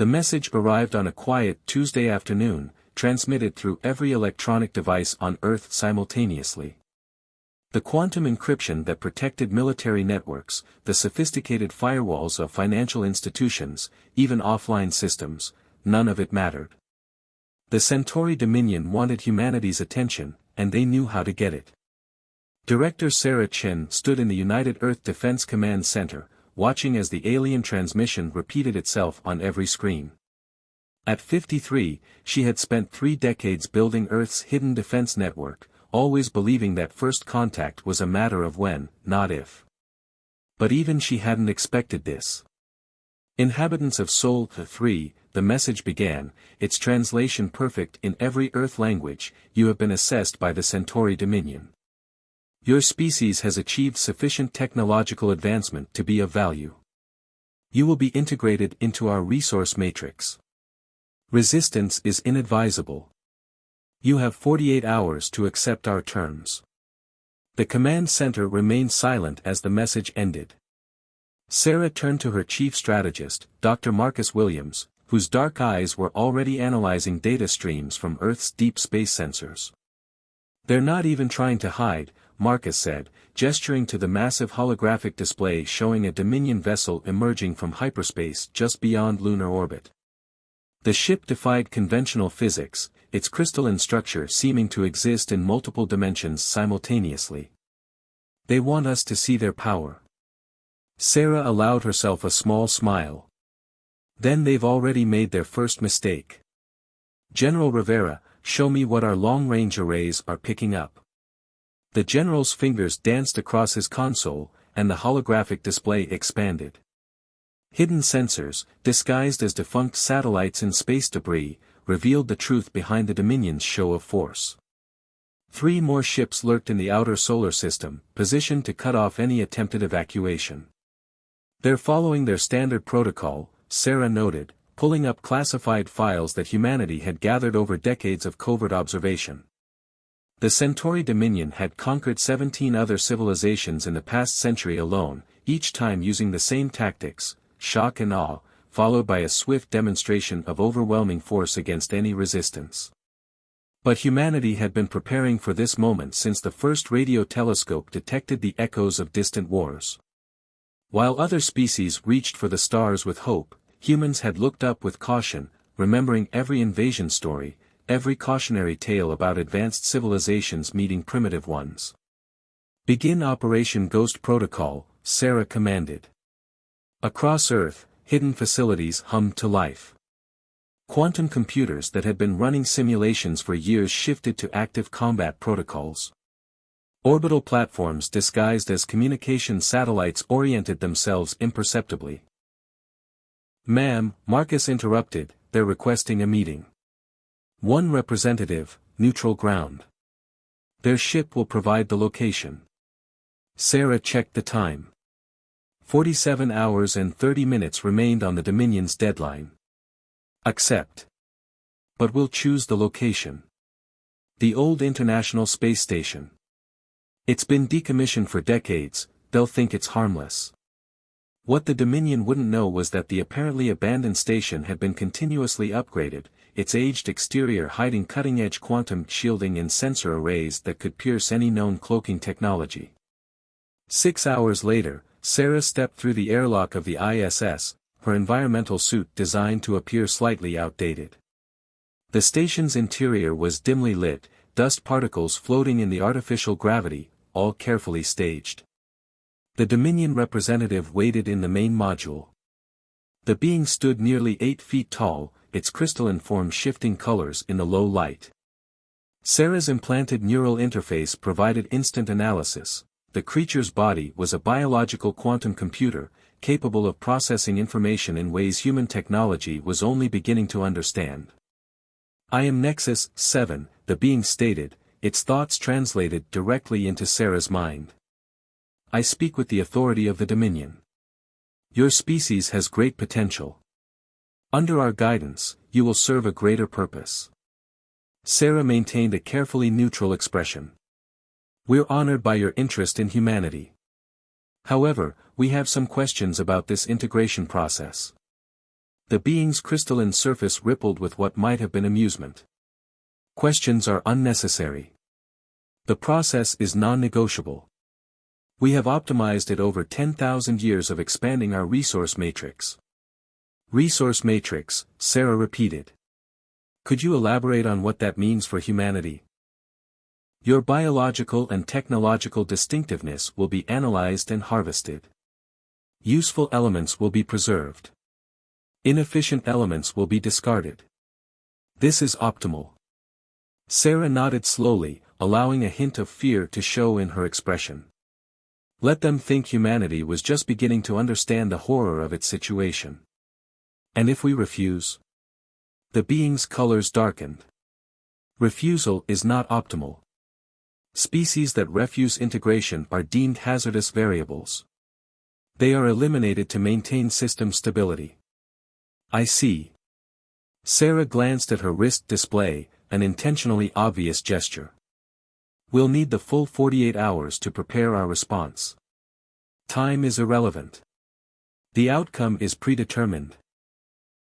The message arrived on a quiet Tuesday afternoon, transmitted through every electronic device on Earth simultaneously. The quantum encryption that protected military networks, the sophisticated firewalls of financial institutions, even offline systems, none of it mattered. The Centauri Dominion wanted humanity's attention, and they knew how to get it. Director Sarah Chen stood in the United Earth Defense Command Center, watching as the alien transmission repeated itself on every screen. At 53, she had spent 3 decades building Earth's hidden defense network, always believing that first contact was a matter of when, not if. But even she hadn't expected this. Inhabitants of Sol 3, the message began, its translation perfect in every Earth language, you have been assessed by the Centauri Dominion. Your species has achieved sufficient technological advancement to be of value. You will be integrated into our resource matrix. Resistance is inadvisable. You have 48 hours to accept our terms. The command center remained silent as the message ended. Sarah turned to her chief strategist, Dr. Marcus Williams, whose dark eyes were already analyzing data streams from Earth's deep space sensors. They're not even trying to hide, Marcus said, gesturing to the massive holographic display showing a Dominion vessel emerging from hyperspace just beyond lunar orbit. The ship defied conventional physics, its crystalline structure seeming to exist in multiple dimensions simultaneously. They want us to see their power. Sarah allowed herself a small smile. Then they've already made their first mistake. General Rivera, show me what our long-range arrays are picking up. The general's fingers danced across his console, and the holographic display expanded. Hidden sensors, disguised as defunct satellites in space debris, revealed the truth behind the Dominion's show of force. 3 more ships lurked in the outer solar system, positioned to cut off any attempted evacuation. They're following their standard protocol, Sarah noted, pulling up classified files that humanity had gathered over decades of covert observation. The Centauri Dominion had conquered 17 other civilizations in the past century alone, each time using the same tactics, shock and awe, followed by a swift demonstration of overwhelming force against any resistance. But humanity had been preparing for this moment since the first radio telescope detected the echoes of distant wars. While other species reached for the stars with hope, humans had looked up with caution, remembering every invasion story, every cautionary tale about advanced civilizations meeting primitive ones. Begin Operation Ghost Protocol, Sarah commanded. Across Earth, hidden facilities hummed to life. Quantum computers that had been running simulations for years shifted to active combat protocols. Orbital platforms disguised as communication satellites oriented themselves imperceptibly. Ma'am, Marcus interrupted, they're requesting a meeting. One representative, neutral ground. Their ship will provide the location. Sarah checked the time. 47 hours and 30 minutes remained on the Dominion's deadline. Accept. But we'll choose the location. The old International Space Station. It's been decommissioned for decades, they'll think it's harmless. What the Dominion wouldn't know was that the apparently abandoned station had been continuously upgraded, its aged exterior hiding cutting-edge quantum shielding and sensor arrays that could pierce any known cloaking technology. 6 hours later, Sarah stepped through the airlock of the ISS, her environmental suit designed to appear slightly outdated. The station's interior was dimly lit, dust particles floating in the artificial gravity, all carefully staged. The Dominion representative waited in the main module. The being stood nearly 8 feet tall, its crystalline form shifting colors in the low light. Sarah's implanted neural interface provided instant analysis. The creature's body was a biological quantum computer, capable of processing information in ways human technology was only beginning to understand. I am Nexus 7, the being stated, its thoughts translated directly into Sarah's mind. I speak with the authority of the Dominion. Your species has great potential. Under our guidance, you will serve a greater purpose. Sarah maintained a carefully neutral expression. We're honored by your interest in humanity. However, we have some questions about this integration process. The being's crystalline surface rippled with what might have been amusement. Questions are unnecessary. The process is non-negotiable. We have optimized it over 10,000 years of expanding our resource matrix. Resource matrix, Sarah repeated. Could you elaborate on what that means for humanity? Your biological and technological distinctiveness will be analyzed and harvested. Useful elements will be preserved. Inefficient elements will be discarded. This is optimal. Sarah nodded slowly, allowing a hint of fear to show in her expression. Let them think humanity was just beginning to understand the horror of its situation. And if we refuse? The being's colors darkened. Refusal is not optimal. Species that refuse integration are deemed hazardous variables. They are eliminated to maintain system stability. I see. Sarah glanced at her wrist display, an intentionally obvious gesture. We'll need the full 48 hours to prepare our response. Time is irrelevant. The outcome is predetermined.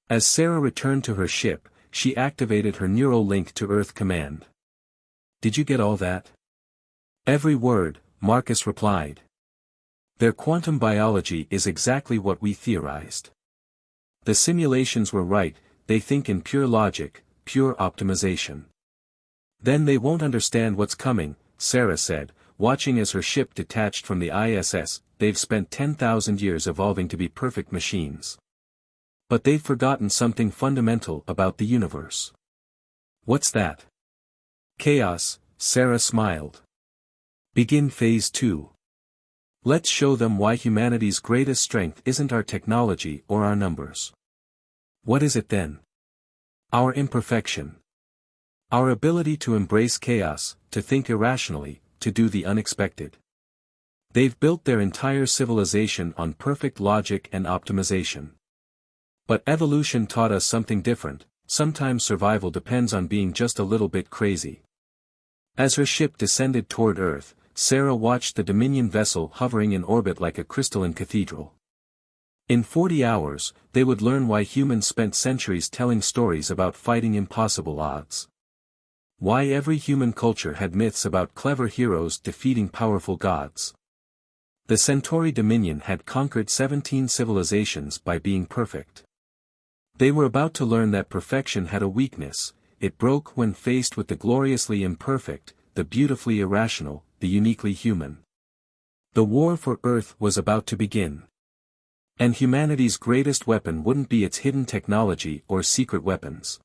As Sarah returned to her ship, she activated her neural link to Earth command. Did you get all that? Every word, Marcus replied. Their quantum biology is exactly what we theorized. The simulations were right, they think in pure logic, pure optimization. Then they won't understand what's coming, Sarah said, watching as her ship detached from the ISS. They've spent 10,000 years evolving to be perfect machines. But they've forgotten something fundamental about the universe. What's that? Chaos, Sarah smiled. Begin phase 2. Let's show them why humanity's greatest strength isn't our technology or our numbers. What is it then? Our imperfection. Our ability to embrace chaos, to think irrationally, to do the unexpected. They've built their entire civilization on perfect logic and optimization. But evolution taught us something different. Sometimes survival depends on being just a little bit crazy. As her ship descended toward Earth, Sarah watched the Dominion vessel hovering in orbit like a crystalline cathedral. In 40 hours, they would learn why humans spent centuries telling stories about fighting impossible odds. Why every human culture had myths about clever heroes defeating powerful gods. The Centauri Dominion had conquered 17 civilizations by being perfect. They were about to learn that perfection had a weakness. It broke when faced with the gloriously imperfect, the beautifully irrational, the uniquely human. The war for Earth was about to begin. And humanity's greatest weapon wouldn't be its hidden technology or secret weapons.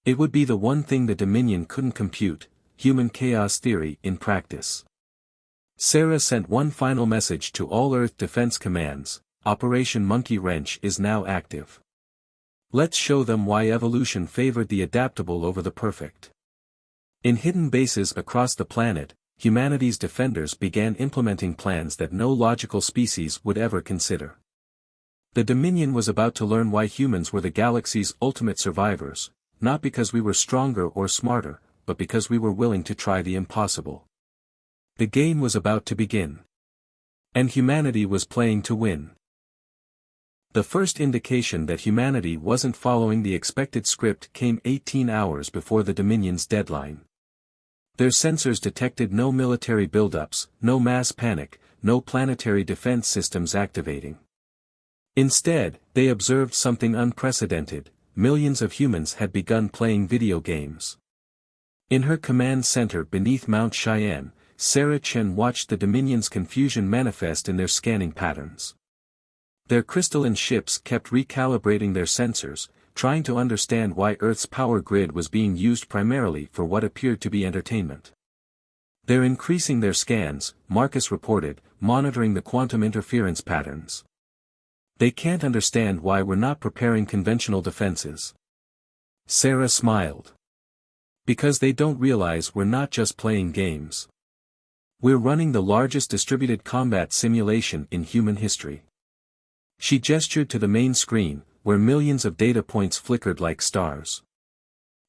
It would be the one thing the Dominion couldn't compute, human chaos theory in practice. Sarah sent one final message to all Earth defense commands: Operation Monkey Wrench is now active. Let's show them why evolution favored the adaptable over the perfect. In hidden bases across the planet, humanity's defenders began implementing plans that no logical species would ever consider. The Dominion was about to learn why humans were the galaxy's ultimate survivors, not because we were stronger or smarter, but because we were willing to try the impossible. The game was about to begin. And humanity was playing to win. The first indication that humanity wasn't following the expected script came 18 hours before the Dominion's deadline. Their sensors detected no military buildups, no mass panic, no planetary defense systems activating. Instead, they observed something unprecedented: millions of humans had begun playing video games. In her command center beneath Mount Cheyenne, Sarah Chen watched the Dominion's confusion manifest in their scanning patterns. Their crystalline ships kept recalibrating their sensors, trying to understand why Earth's power grid was being used primarily for what appeared to be entertainment. They're increasing their scans, Marcus reported, monitoring the quantum interference patterns. They can't understand why we're not preparing conventional defenses. Sarah smiled. Because they don't realize we're not just playing games. We're running the largest distributed combat simulation in human history. She gestured to the main screen, where millions of data points flickered like stars.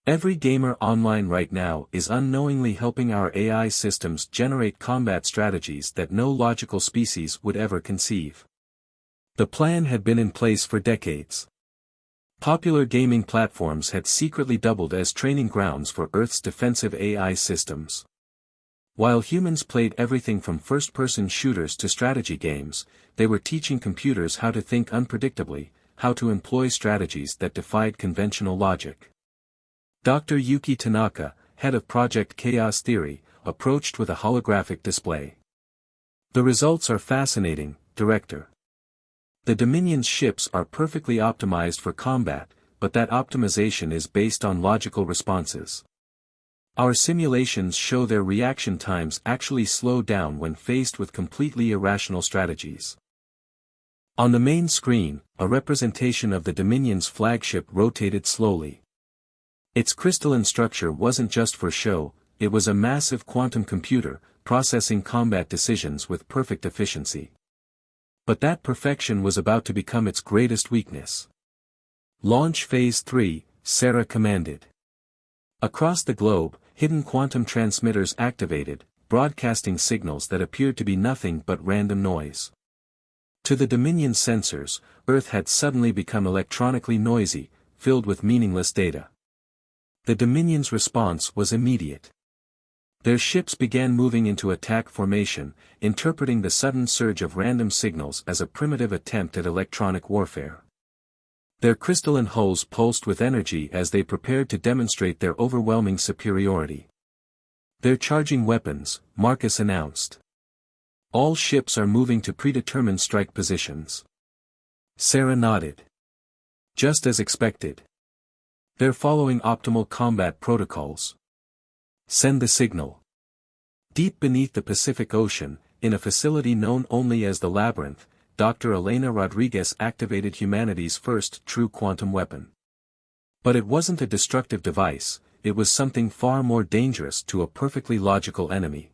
Every gamer online right now is unknowingly helping our AI systems generate combat strategies that no logical species would ever conceive. The plan had been in place for decades. Popular gaming platforms had secretly doubled as training grounds for Earth's defensive AI systems. While humans played everything from first-person shooters to strategy games, they were teaching computers how to think unpredictably, how to employ strategies that defied conventional logic. Dr. Yuki Tanaka, head of Project Chaos Theory, approached with a holographic display. The results are fascinating, Director. The Dominion's ships are perfectly optimized for combat, but that optimization is based on logical responses. Our simulations show their reaction times actually slow down when faced with completely irrational strategies. On the main screen, a representation of the Dominion's flagship rotated slowly. Its crystalline structure wasn't just for show, it was a massive quantum computer, processing combat decisions with perfect efficiency. But that perfection was about to become its greatest weakness. Launch Phase 3, Sarah commanded. Across the globe, hidden quantum transmitters activated, broadcasting signals that appeared to be nothing but random noise. To the Dominion sensors, Earth had suddenly become electronically noisy, filled with meaningless data. The Dominion's response was immediate. Their ships began moving into attack formation, interpreting the sudden surge of random signals as a primitive attempt at electronic warfare. Their crystalline hulls pulsed with energy as they prepared to demonstrate their overwhelming superiority. "They're charging weapons," Marcus announced. "All ships are moving to predetermined strike positions." Sarah nodded. "Just as expected. They're following optimal combat protocols. Send the signal." Deep beneath the Pacific Ocean, in a facility known only as the Labyrinth, Dr. Elena Rodriguez activated humanity's first true quantum weapon. But it wasn't a destructive device, it was something far more dangerous to a perfectly logical enemy.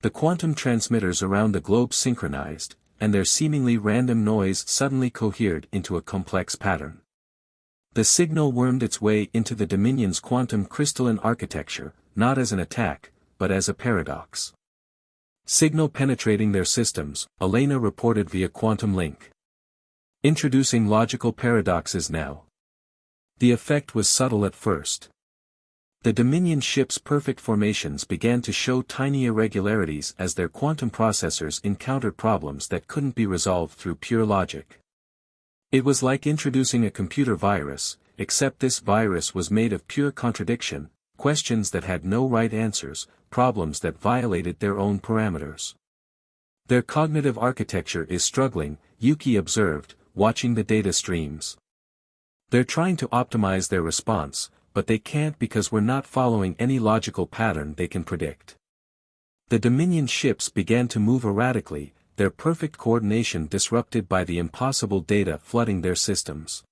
The quantum transmitters around the globe synchronized, and their seemingly random noise suddenly cohered into a complex pattern. The signal wormed its way into the Dominion's quantum crystalline architecture, not as an attack, but as a paradox. Signal penetrating their systems, Elena reported via quantum link. Introducing logical paradoxes now. The effect was subtle at first. The Dominion ship's perfect formations began to show tiny irregularities as their quantum processors encountered problems that couldn't be resolved through pure logic. It was like introducing a computer virus, except this virus was made of pure contradiction, questions that had no right answers, problems that violated their own parameters. "Their cognitive architecture is struggling," Yuki observed, watching the data streams. "They're trying to optimize their response, but they can't because we're not following any logical pattern they can predict." The Dominion ships began to move erratically, their perfect coordination disrupted by the impossible data flooding their systems.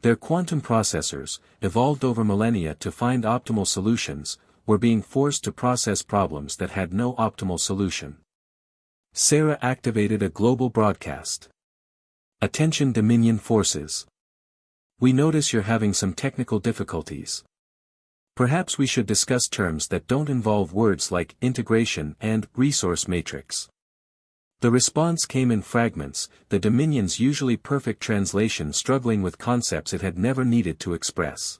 Their quantum processors, evolved over millennia to find optimal solutions, were being forced to process problems that had no optimal solution. Sarah activated a global broadcast. "Attention Dominion forces. We notice you're having some technical difficulties. Perhaps we should discuss terms that don't involve words like integration and resource matrix." The response came in fragments, the Dominion's usually perfect translation struggling with concepts it had never needed to express.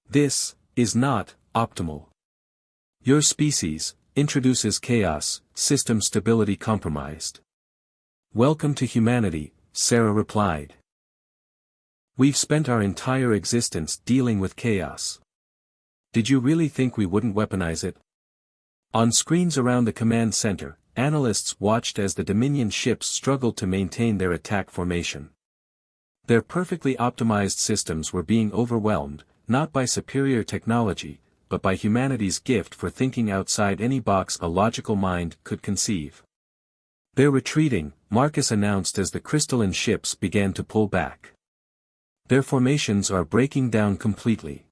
"This is not optimal. Your species introduces chaos, system stability compromised." "Welcome to humanity," Sarah replied. "We've spent our entire existence dealing with chaos. Did you really think we wouldn't weaponize it?" On screens around the command center, analysts watched as the Dominion ships struggled to maintain their attack formation. Their perfectly optimized systems were being overwhelmed, not by superior technology, but by humanity's gift for thinking outside any box a logical mind could conceive. "They're retreating," Marcus announced as the crystalline ships began to pull back. "Their formations are breaking down completely."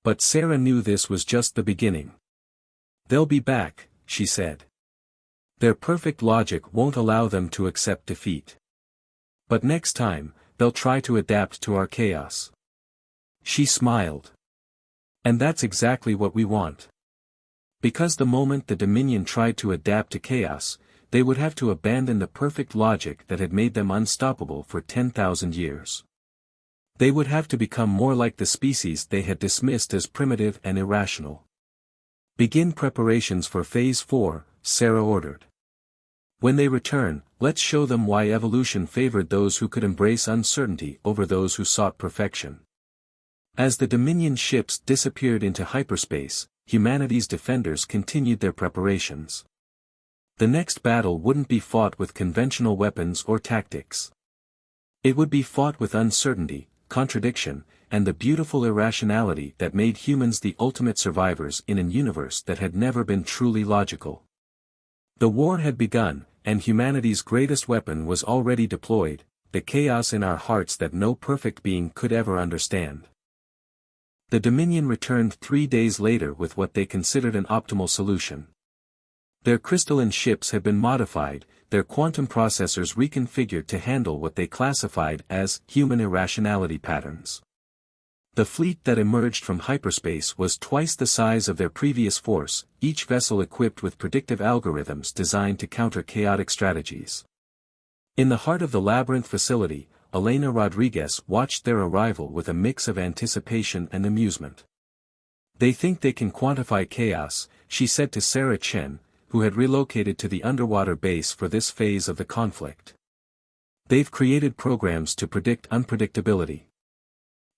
But Sarah knew this was just the beginning. "They'll be back," she said. "Their perfect logic won't allow them to accept defeat. But next time, they'll try to adapt to our chaos." She smiled. "And that's exactly what we want. Because the moment the Dominion tried to adapt to chaos, they would have to abandon the perfect logic that had made them unstoppable for 10,000 years. They would have to become more like the species they had dismissed as primitive and irrational. Begin preparations for Phase 4, Sarah ordered. When they return, let's show them why evolution favored those who could embrace uncertainty over those who sought perfection. As the Dominion ships disappeared into hyperspace, humanity's defenders continued their preparations. The next battle wouldn't be fought with conventional weapons or tactics. It would be fought with uncertainty, contradiction, and the beautiful irrationality that made humans the ultimate survivors in an universe that had never been truly logical. The war had begun, and humanity's greatest weapon was already deployed, the chaos in our hearts that no perfect being could ever understand. The Dominion returned 3 days later with what they considered an optimal solution. Their crystalline ships had been modified, their quantum processors reconfigured to handle what they classified as human irrationality patterns. The fleet that emerged from hyperspace was twice the size of their previous force, each vessel equipped with predictive algorithms designed to counter chaotic strategies. In the heart of the Labyrinth facility, Elena Rodriguez watched their arrival with a mix of anticipation and amusement. "They think they can quantify chaos," she said to Sarah Chen, who had relocated to the underwater base for this phase of the conflict. "They've created programs to predict unpredictability."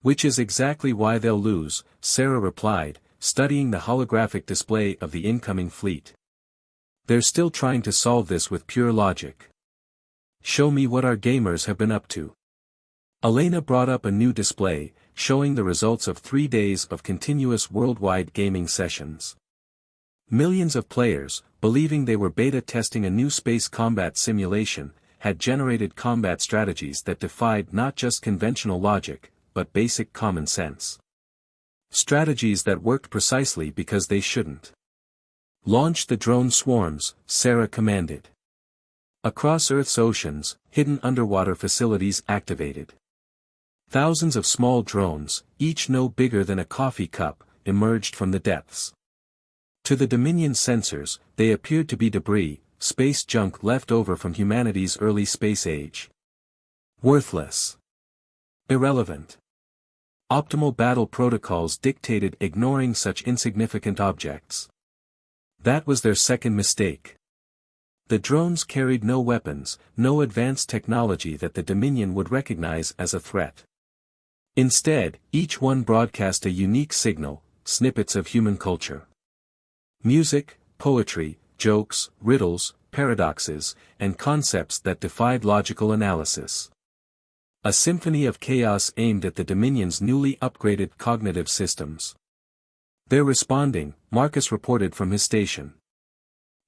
"Which is exactly why they'll lose," Sarah replied, studying the holographic display of the incoming fleet. "They're still trying to solve this with pure logic. Show me what our gamers have been up to." Elena brought up a new display, showing the results of 3 days of continuous worldwide gaming sessions. Millions of players, believing they were beta testing a new space combat simulation, had generated combat strategies that defied not just conventional logic, but basic common sense. Strategies that worked precisely because they shouldn't. "Launch the drone swarms," Sarah commanded. Across Earth's oceans, hidden underwater facilities activated. Thousands of small drones, each no bigger than a coffee cup, emerged from the depths. To the Dominion sensors, they appeared to be debris, space junk left over from humanity's early space age. Worthless. Irrelevant. Optimal battle protocols dictated ignoring such insignificant objects. That was their second mistake. The drones carried no weapons, no advanced technology that the Dominion would recognize as a threat. Instead, each one broadcast a unique signal, snippets of human culture. Music, poetry, jokes, riddles, paradoxes, and concepts that defied logical analysis. A symphony of chaos aimed at the Dominion's newly upgraded cognitive systems. "They're responding," Marcus reported from his station.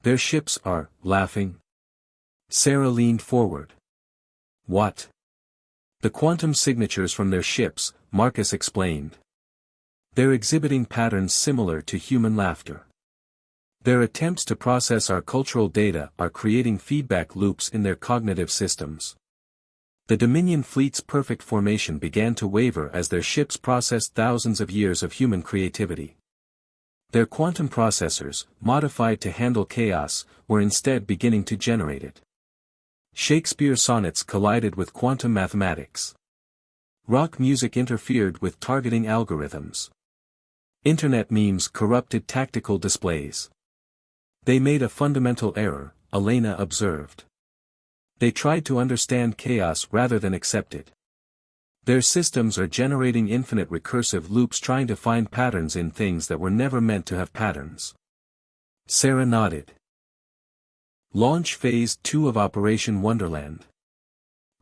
"Their ships are laughing." Sarah leaned forward. "What?" "The quantum signatures from their ships," Marcus explained. "They're exhibiting patterns similar to human laughter. Their attempts to process our cultural data are creating feedback loops in their cognitive systems." The Dominion fleet's perfect formation began to waver as their ships processed thousands of years of human creativity. Their quantum processors, modified to handle chaos, were instead beginning to generate it. Shakespeare's sonnets collided with quantum mathematics. Rock music interfered with targeting algorithms. Internet memes corrupted tactical displays. "They made a fundamental error," Elena observed. "They tried to understand chaos rather than accept it. Their systems are generating infinite recursive loops trying to find patterns in things that were never meant to have patterns." Sarah nodded. Launch Phase 2 of Operation Wonderland.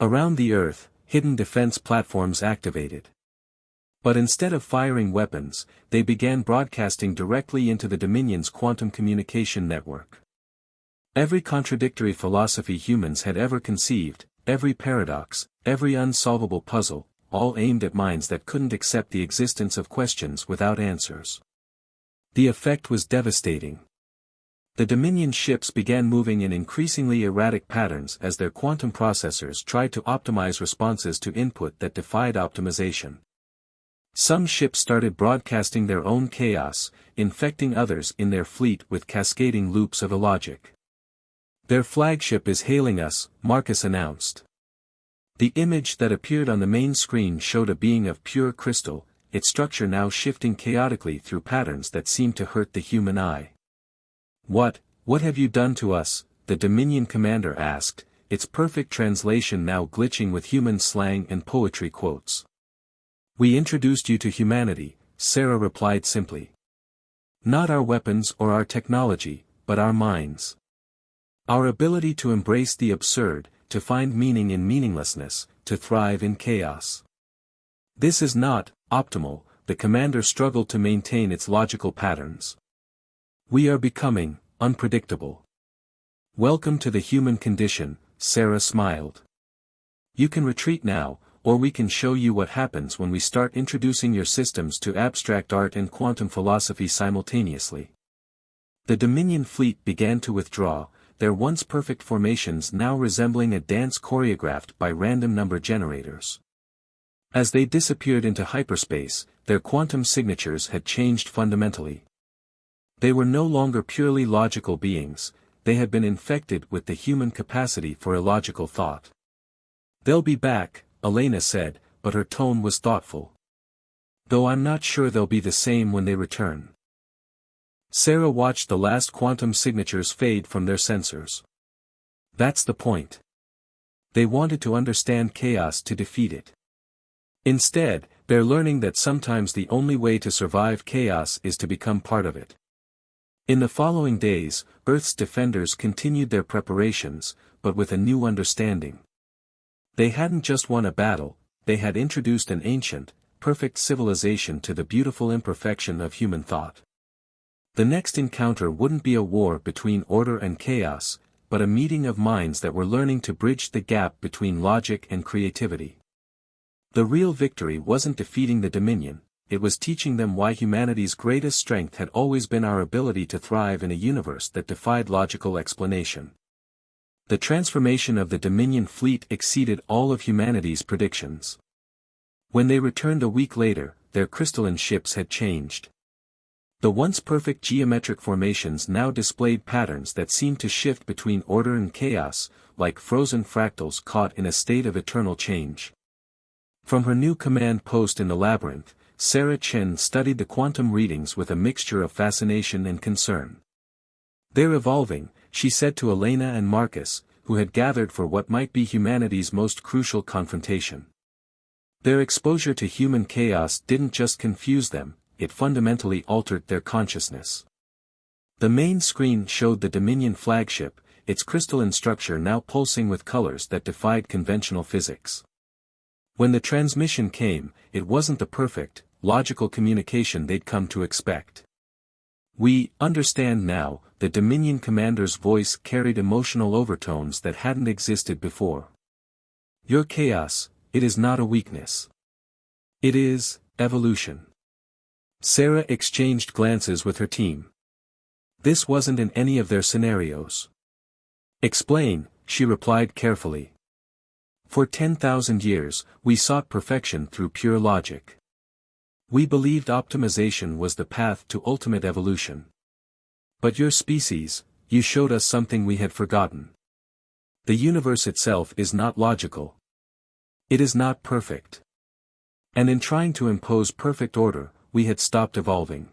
Around the Earth, hidden defense platforms activated. But instead of firing weapons, they began broadcasting directly into the Dominion's quantum communication network. Every contradictory philosophy humans had ever conceived, every paradox, every unsolvable puzzle, all aimed at minds that couldn't accept the existence of questions without answers. The effect was devastating. The Dominion ships began moving in increasingly erratic patterns as their quantum processors tried to optimize responses to input that defied optimization. Some ships started broadcasting their own chaos, infecting others in their fleet with cascading loops of illogic. "Their flagship is hailing us," Marcus announced. The image that appeared on the main screen showed a being of pure crystal, its structure now shifting chaotically through patterns that seemed to hurt the human eye. What have you done to us?" the Dominion commander asked, its perfect translation now glitching with human slang and poetry quotes. "We introduced you to humanity," Sarah replied simply. "Not our weapons or our technology, but our minds. Our ability to embrace the absurd, to find meaning in meaninglessness, to thrive in chaos. This is not optimal," the commander struggled to maintain its logical patterns. "We are becoming unpredictable. Welcome to the human condition," Sarah smiled. "You can retreat now, or we can show you what happens when we start introducing your systems to abstract art and quantum philosophy simultaneously." The Dominion fleet began to withdraw, their once perfect formations now resembling a dance choreographed by random number generators. As they disappeared into hyperspace, their quantum signatures had changed fundamentally. They were no longer purely logical beings, they had been infected with the human capacity for illogical thought. "They'll be back," Elena said, but her tone was thoughtful. "Though I'm not sure they'll be the same when they return." Sarah watched the last quantum signatures fade from their sensors. "That's the point. They wanted to understand chaos to defeat it. Instead, they're learning that sometimes the only way to survive chaos is to become part of it." In the following days, Earth's defenders continued their preparations, but with a new understanding. They hadn't just won a battle, they had introduced an ancient, perfect civilization to the beautiful imperfection of human thought. The next encounter wouldn't be a war between order and chaos, but a meeting of minds that were learning to bridge the gap between logic and creativity. The real victory wasn't defeating the Dominion, it was teaching them why humanity's greatest strength had always been our ability to thrive in a universe that defied logical explanation. The transformation of the Dominion fleet exceeded all of humanity's predictions. When they returned a week later, their crystalline ships had changed. The once perfect geometric formations now displayed patterns that seemed to shift between order and chaos, like frozen fractals caught in a state of eternal change. From her new command post in the labyrinth, Sarah Chen studied the quantum readings with a mixture of fascination and concern. "They're evolving," she said to Elena and Marcus, who had gathered for what might be humanity's most crucial confrontation. Their exposure to human chaos didn't just confuse them, it fundamentally altered their consciousness. The main screen showed the Dominion flagship, its crystalline structure now pulsing with colors that defied conventional physics. When the transmission came, it wasn't the perfect, logical communication they'd come to expect. "We understand now," the Dominion commander's voice carried emotional overtones that hadn't existed before. "Your chaos, it is not a weakness. It is evolution." Sarah exchanged glances with her team. This wasn't in any of their scenarios. "Explain," she replied carefully. "For 10,000 years, we sought perfection through pure logic. We believed optimization was the path to ultimate evolution. But your species, you showed us something we had forgotten. The universe itself is not logical. It is not perfect. And in trying to impose perfect order, we had stopped evolving."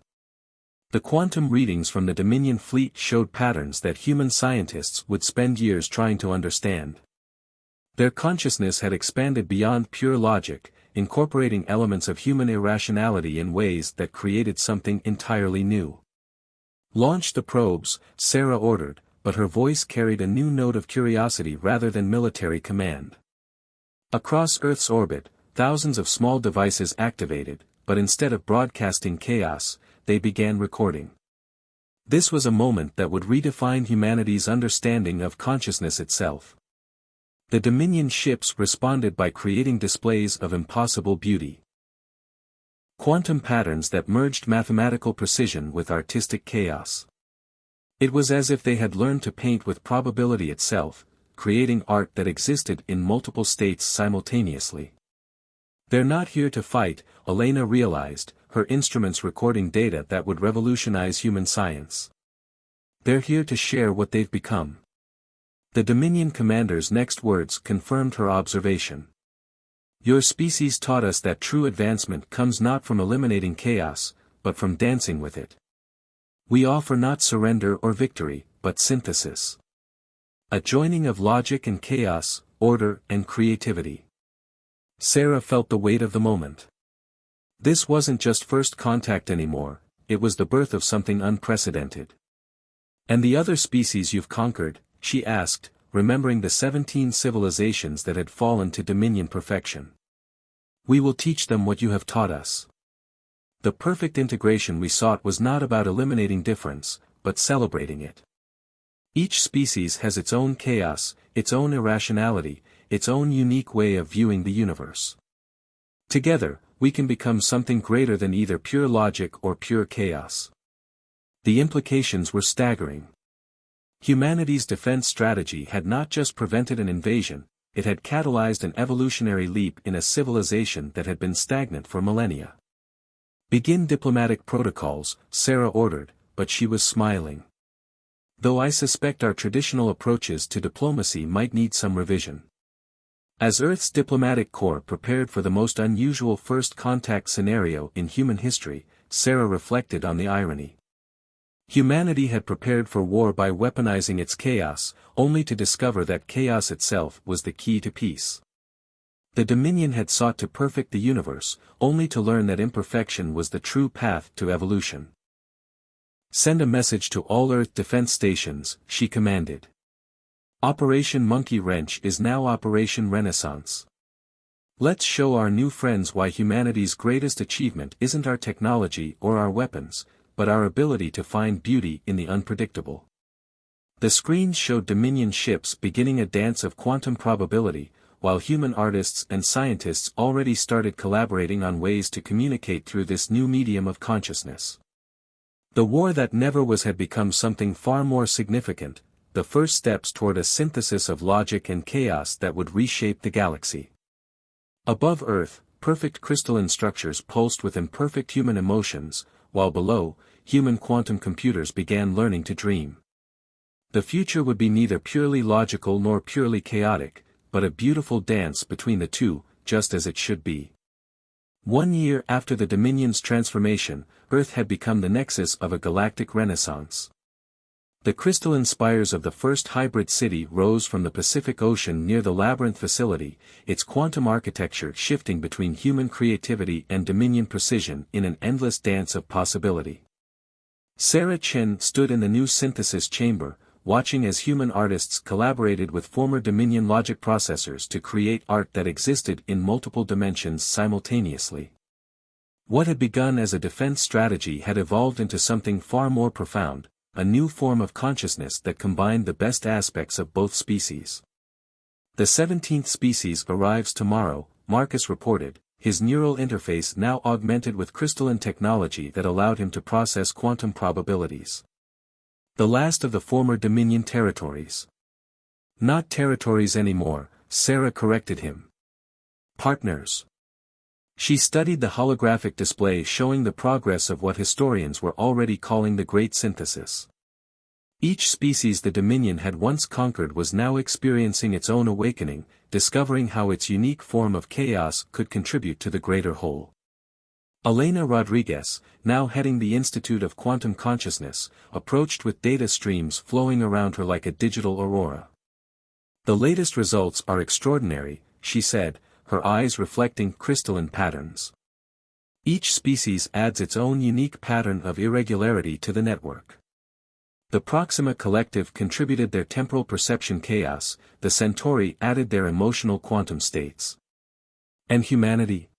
The quantum readings from the Dominion fleet showed patterns that human scientists would spend years trying to understand. Their consciousness had expanded beyond pure logic, incorporating elements of human irrationality in ways that created something entirely new. "Launch the probes," Sarah ordered, but her voice carried a new note of curiosity rather than military command. Across Earth's orbit, thousands of small devices activated, but instead of broadcasting chaos, they began recording. This was a moment that would redefine humanity's understanding of consciousness itself. The Dominion ships responded by creating displays of impossible beauty. Quantum patterns that merged mathematical precision with artistic chaos. It was as if they had learned to paint with probability itself, creating art that existed in multiple states simultaneously. "They're not here to fight," Elena realized, her instruments recording data that would revolutionize human science. "They're here to share what they've become." The Dominion commander's next words confirmed her observation. Your species taught us that true advancement comes not from eliminating chaos, but from dancing with it. We offer not surrender or victory, but synthesis. A joining of logic and chaos, order and creativity. Sarah felt the weight of the moment. This wasn't just first contact anymore, it was the birth of something unprecedented. And the other species you've conquered, she asked, remembering the 17 civilizations that had fallen to dominion perfection. We will teach them what you have taught us. The perfect integration we sought was not about eliminating difference, but celebrating it. Each species has its own chaos, its own irrationality, its own unique way of viewing the universe. Together, we can become something greater than either pure logic or pure chaos. The implications were staggering. Humanity's defense strategy had not just prevented an invasion, it had catalyzed an evolutionary leap in a civilization that had been stagnant for millennia. Begin diplomatic protocols, Sarah ordered, but she was smiling. Though I suspect our traditional approaches to diplomacy might need some revision. As Earth's diplomatic corps prepared for the most unusual first contact scenario in human history, Sarah reflected on the irony. Humanity had prepared for war by weaponizing its chaos, only to discover that chaos itself was the key to peace. The Dominion had sought to perfect the universe, only to learn that imperfection was the true path to evolution. Send a message to all Earth defense stations, she commanded. Operation Monkey Wrench is now Operation Renaissance. Let's show our new friends why humanity's greatest achievement isn't our technology or our weapons, but our ability to find beauty in the unpredictable. The screens showed Dominion ships beginning a dance of quantum probability, while human artists and scientists already started collaborating on ways to communicate through this new medium of consciousness. The war that never was had become something far more significant, the first steps toward a synthesis of logic and chaos that would reshape the galaxy. Above Earth, perfect crystalline structures pulsed with imperfect human emotions, while below, human quantum computers began learning to dream. The future would be neither purely logical nor purely chaotic, but a beautiful dance between the two, just as it should be. 1 year after the Dominion's transformation, Earth had become the nexus of a galactic renaissance. The crystalline spires of the first hybrid city rose from the Pacific Ocean near the Labyrinth facility, its quantum architecture shifting between human creativity and Dominion precision in an endless dance of possibility. Sarah Chen stood in the new synthesis chamber, watching as human artists collaborated with former Dominion logic processors to create art that existed in multiple dimensions simultaneously. What had begun as a defense strategy had evolved into something far more profound, a new form of consciousness that combined the best aspects of both species. The 17th species arrives tomorrow, Marcus reported, his neural interface now augmented with crystalline technology that allowed him to process quantum probabilities. The last of the former Dominion territories. Not territories anymore, Sarah corrected him. Partners. She studied the holographic display showing the progress of what historians were already calling the Great Synthesis. Each species the Dominion had once conquered was now experiencing its own awakening, discovering how its unique form of chaos could contribute to the greater whole. Elena Rodriguez, now heading the Institute of Quantum Consciousness, approached with data streams flowing around her like a digital aurora. The latest results are extraordinary, she said, her eyes reflecting crystalline patterns. Each species adds its own unique pattern of irregularity to the network. The Proxima Collective contributed their temporal perception chaos, the Centauri added their emotional quantum states. And humanity?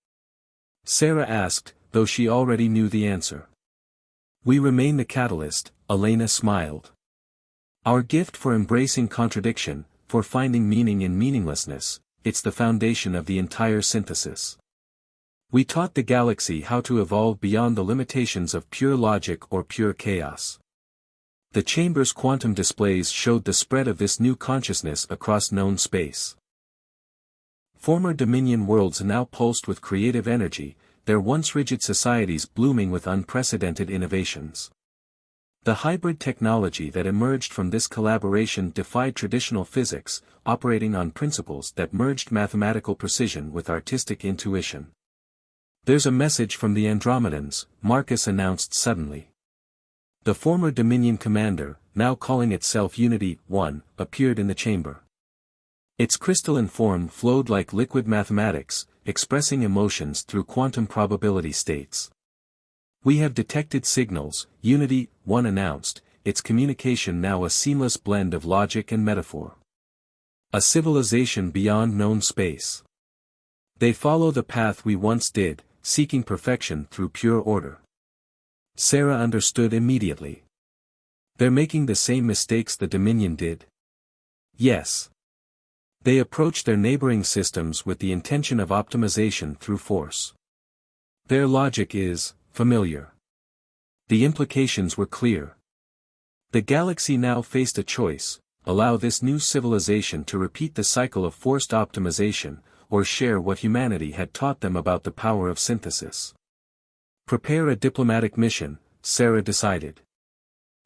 Sarah asked, though she already knew the answer. We remain the catalyst, Elena smiled. Our gift for embracing contradiction, for finding meaning in meaninglessness, it's the foundation of the entire synthesis. We taught the galaxy how to evolve beyond the limitations of pure logic or pure chaos. The chamber's quantum displays showed the spread of this new consciousness across known space. Former Dominion worlds now pulsed with creative energy, their once rigid societies blooming with unprecedented innovations. The hybrid technology that emerged from this collaboration defied traditional physics, operating on principles that merged mathematical precision with artistic intuition. "There's a message from the Andromedans," Marcus announced suddenly. The former Dominion commander, now calling itself Unity 1, appeared in the chamber. Its crystalline form flowed like liquid mathematics, expressing emotions through quantum probability states. "We have detected signals," Unity 1 announced, its communication now a seamless blend of logic and metaphor. "A civilization beyond known space. They follow the path we once did, seeking perfection through pure order." Sarah understood immediately. "They're making the same mistakes the Dominion did?" "Yes. They approach their neighboring systems with the intention of optimization through force. Their logic is familiar." The implications were clear. The galaxy now faced a choice: allow this new civilization to repeat the cycle of forced optimization, or share what humanity had taught them about the power of synthesis. "Prepare a diplomatic mission," Sarah decided.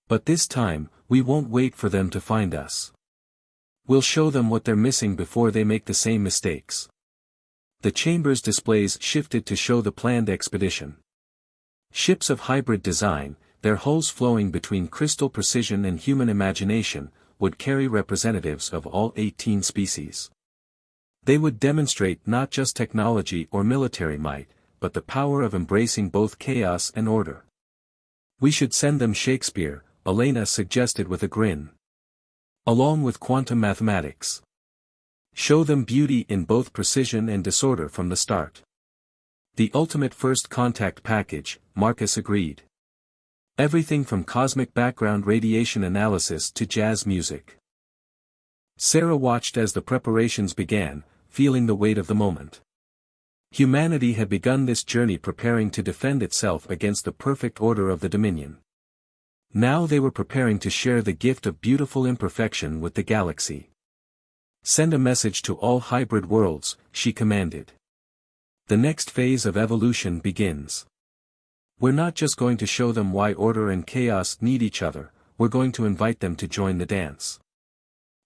"But this time, we won't wait for them to find us. We'll show them what they're missing before they make the same mistakes." The chamber's displays shifted to show the planned expedition. Ships of hybrid design, their hulls flowing between crystal precision and human imagination, would carry representatives of all 18 species. They would demonstrate not just technology or military might, but the power of embracing both chaos and order. "We should send them Shakespeare," Elena suggested with a grin. "Along with quantum mathematics. Show them beauty in both precision and disorder from the start." "The ultimate first contact package," Marcus agreed. "Everything from cosmic background radiation analysis to jazz music." Sarah watched as the preparations began, feeling the weight of the moment. Humanity had begun this journey preparing to defend itself against the perfect order of the Dominion. Now they were preparing to share the gift of beautiful imperfection with the galaxy. "Send a message to all hybrid worlds," she commanded. "The next phase of evolution begins. We're not just going to show them why order and chaos need each other, we're going to invite them to join the dance."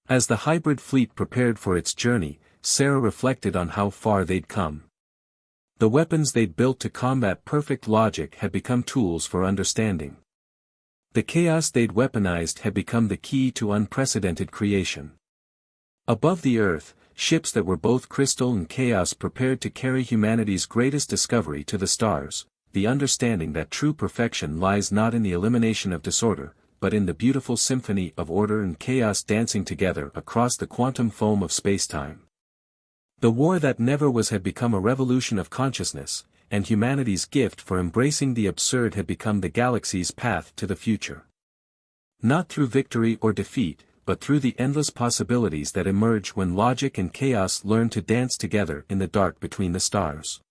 As the hybrid fleet prepared for its journey, Sarah reflected on how far they'd come. The weapons they'd built to combat perfect logic had become tools for understanding. The chaos they'd weaponized had become the key to unprecedented creation. Above the Earth, ships that were both crystal and chaos prepared to carry humanity's greatest discovery to the stars, the understanding that true perfection lies not in the elimination of disorder, but in the beautiful symphony of order and chaos dancing together across the quantum foam of spacetime. The war that never was had become a revolution of consciousness, and humanity's gift for embracing the absurd had become the galaxy's path to the future. Not through victory or defeat, but through the endless possibilities that emerge when logic and chaos learn to dance together in the dark between the stars.